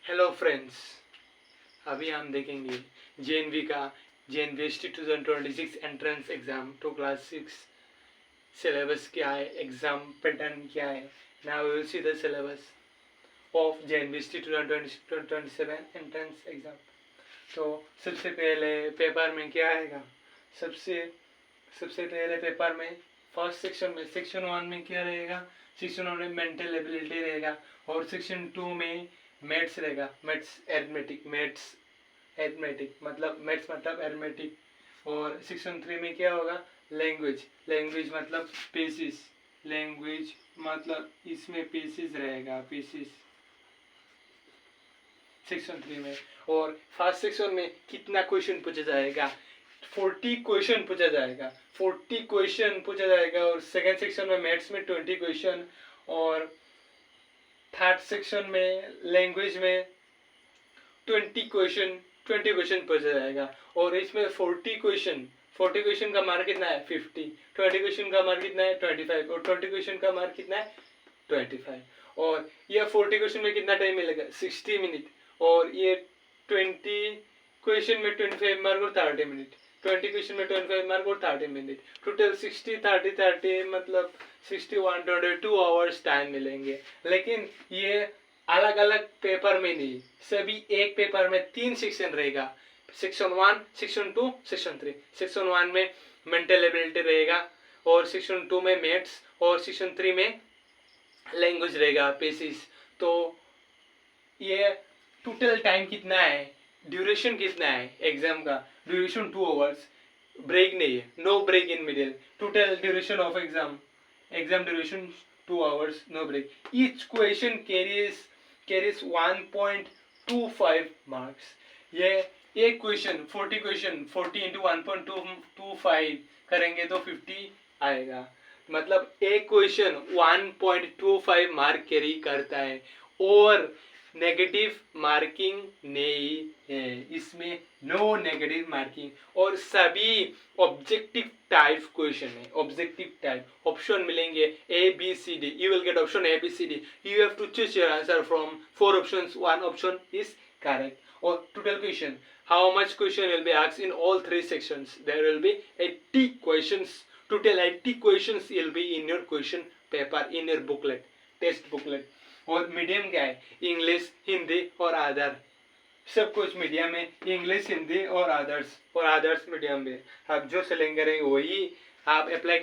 Hello friends, अभी हम देखेंगे जेएनवी का JNVST 2026 entrance exam to class 6 syllabus क्या है, एग्जाम पैटर्न क्या है. Now we will see the syllabus of JNVST 2027 entrance exam. तो सबसे पहले पेपर में क्या आएगा. सबसे पहले पेपर में फर्स्ट सेक्शन 1 में क्या रहेगा. सेक्शन 1 में मेंटल एबिलिटी रहेगा और सेक्शन 2 में मैथ्स रहेगा. मैथ्स मतलब एथमेटिक. और सेक्शन 3 में क्या होगा. लैंग्वेज मतलब पीसीस. लैंग्वेज मतलब इसमें पीसीस रहेगा. पीसीस सेक्शन 3 में. और फर्स्ट सेक्शन में कितना क्वेश्चन पूछा जाएगा. 40 क्वेश्चन पूछा जाएगा. और सेकेंड सेक्शन में मैथ्स में 20 क्वेश्चन. और थर्ड सेक्शन में लैंग्वेज में 20 क्वेश्चन पूछा जाएगा. और इसमें 40 क्वेश्चन का मार्क कितना है 50. 20 क्वेश्चन का मार्क कितना है 25. और 20 क्वेश्चन का मार्क कितना है 25. और यह 40 क्वेश्चन में कितना टाइम मिलेगा 60 मिनट. और ये 20 क्वेश्चन में 25 मार्क और 30 मिनट. 20 क्वेश्चन में 25 मार्क और 30 मिनट. टोटल 60 मतलब 61 22 आवर्स टाइम मिलेंगे. लेकिन ये अलग अलग पेपर में नहीं, सभी एक पेपर में 3 सेक्शन रहेगा. Section 1, section 2, section 3. सेक्शन 1 में मेंटल एबिलिटी रहेगा और सेक्शन 2 में मैथ्स और सेक्शन 3 में लैंग्वेज रहेगा पेसिस. तो ये टोटल टाइम कितना है, ड्यूरेशन कितना है एग्जाम का. Duration 2 hours. ब्रेक नहीं है, no break in middle. Total duration of exam duration 2 hours, no break. Each question carries 1.25 marks. ये एक क्वेश्चन 40 into 1.25 करेंगे तो 50 आएगा. मतलब एक क्वेश्चन 1.25 मार्क कैरी करता है. और नेगेटिव मार्किंग नहीं है इसमें, नो नेगेटिव मार्किंग. और सभी ऑब्जेक्टिव टाइप क्वेश्चन है. ऑब्जेक्टिव टाइप ऑप्शन मिलेंगे A B C D. You will get option A B C D. You have to choose your answer from 4 options. 1 option is correct. और total question, how much question will be asked in all 3 sections. There will be 80 questions. Total 80 questions will be in your question paper, in your booklet, test booklet. और medium क्या है, English, Hindi और other. सब कुछ medium है, English, Hindi और others medium में. आप जो सेलेक्ट करेंगे वही आप अप्लाई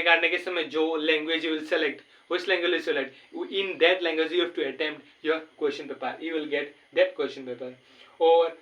करने के समय जो लैंग्वेज यू विल सेलेक्ट, उस language will select. In that language you have to attempt your question paper. You will get that question paper. और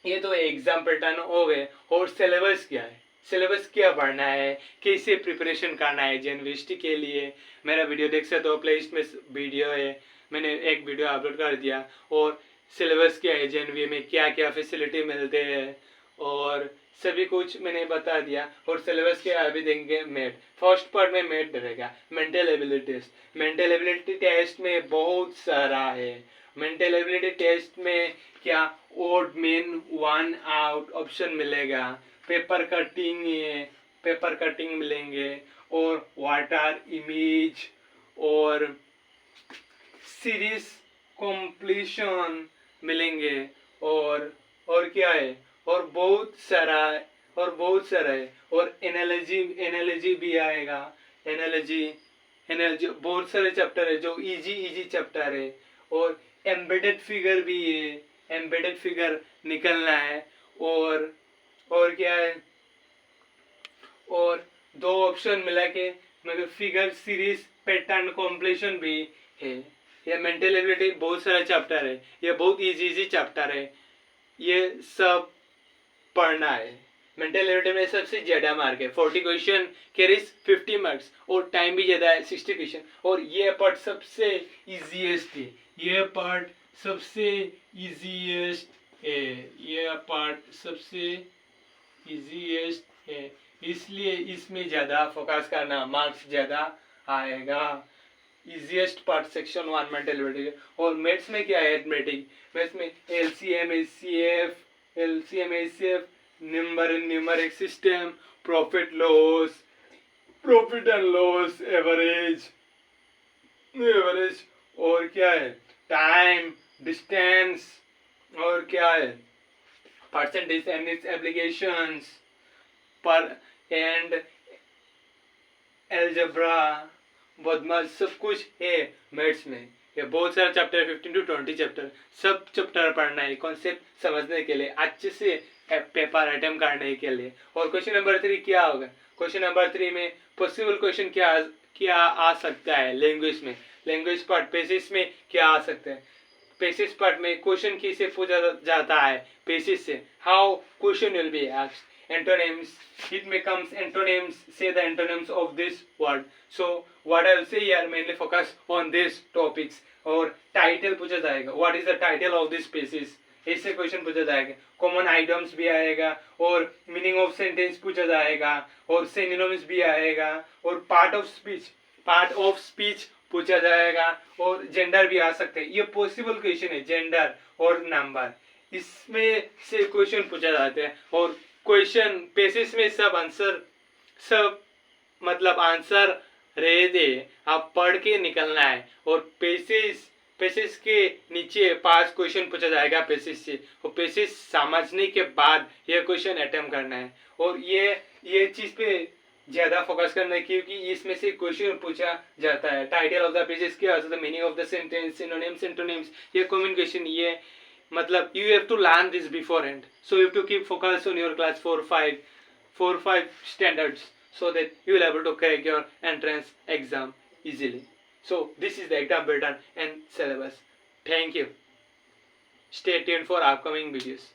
ये तो एग्जाम पैटर्न हो गए. और सिलेबस क्या है, सिलेबस क्या पढ़ना है, कैसे प्रिपरेशन करना है जेएनवीएसटी के लिए. मेरा वीडियो देख सकते हो, प्ले लिस्ट में वीडियो है, मैंने एक वीडियो अपलोड कर दिया. और सिलेबस क्या है, जेएनवी में क्या क्या फैसिलिटी मिलते हैं और सभी कुछ मैंने बता दिया. और सिलेबस क्या अभी देंगे मैथ. फर्स्ट पार्ट में मैथ रहेगा. Mental ability test. Mental ability test में बहुत सारा है. मेंटल एबिलिटी टेस्ट में क्या ओड मीन 1 आउट ऑप्शन मिलेगा. पेपर कटिंग मिलेंगे. और वाटर इमेज और सीरीज कंप्लीशन मिलेंगे. और क्या है, और बहुत सारा है. और एनालॉजी भी आएगा. एनालॉजी बहुत सारे चैप्टर है जो इजी चैप्टर है. और एम्बेडेड फिगर भी है. एम्बेडेड फिगर निकलना है. और क्या है, और 2 ऑप्शन मिला के मतलब फिगर सीरीज पैटर्न कॉम्प्लीशन भी है. ये मेंटल एबिलिटी बहुत सारा चैप्टर है. ये बहुत इजी चैप्टर है. ये सब पढ़ना है. मेंटल एबिलिटी में सबसे ज्यादा मार्क है. 40 क्वेश्चन कैरीज 50 मार्क्स. और टाइम भी ज्यादा है 60 क्वेश्चन. और ये पार्ट सबसे इजीएस्ट है. ये पार्ट सबसे इजीएस्ट है. इसलिए इसमें ज्यादा फोकस करना, मार्क्स ज्यादा आएगा. Easiest part section 1 mental ability. और मैथ्स में क्या है, मैथ्स में LCM HCF, numeric system, profit and loss, average. और क्या है, टाइम, डिस्टेंस, और क्या है, परसेंटेज एंड इट्स एप्लीकेशंस, पर एंड एल्जेब्रा, बहुत मस्त सब कुछ है मैथ्स में। ये बहुत सारा चैप्टर, 15 to 20 चैप्टर, सब चैप्टर पढ़ना है कॉन्सेप्ट समझने के लिए, अच्छे से पेपर अटेम्प्ट करने के लिए। और क्वेश्चन नंबर 3 क्या होगा? क्वेश्चन नंबर 3 में पॉसिबल क्वेश्चन क्या आ सकता है लैंग्वेज में, लैंग्वेज पार्ट पेसिस में क्या आ सकता है। पेसिस पार्ट में क्वेश्चन किसे पूछा जाता है पेसिस से, how question will be asked, antonyms, it becomes antonyms, say the antonyms of this word. So what I will say here, mainly focus on these topics. और टाइटल पूछा जाएगा, what is the title of this species, ऐसे question पूछा जाएगा। Common items भी आएगा, और meaning of sentence पूछा जाएगा, और सिनोनिम्स भी आएगा, और पार्ट ऑफ स्पीच पूछा जाएगा, और जेंडर भी आ सकते हैं। ये पॉसिबल क्वेश्चन है, जेंडर और नंबर, इसमें से क्वेश्चन पूछा जाते हैं। और क्वेश्चन पेसिस में सब मतलब आंसर रह दे, आप पढ़ के निकलना है। और पेसिस के नीचे 5 क्वेश्चन पूछा जाएगा पेसिस से, और पेसिस समझने के बाद ये क्वेश्चन अटेम्प्ट करना है। और ये चीज पे ज्यादा फोकस करना है, क्योंकि इसमें से क्वेश्चन पूछा जाता है। टाइटल ऑफ द पेसिस क्या होता है, meaning of the sentence, synonyms, antonyms, ये कॉमन क्वेश्चन, ये मतलब you have to learn this beforehand, so you have to keep focus on your class 4 5 standards, so that you will able to crack your entrance exam easily. So this is the exam pattern and syllabus. Thank you. Stay tuned for upcoming videos.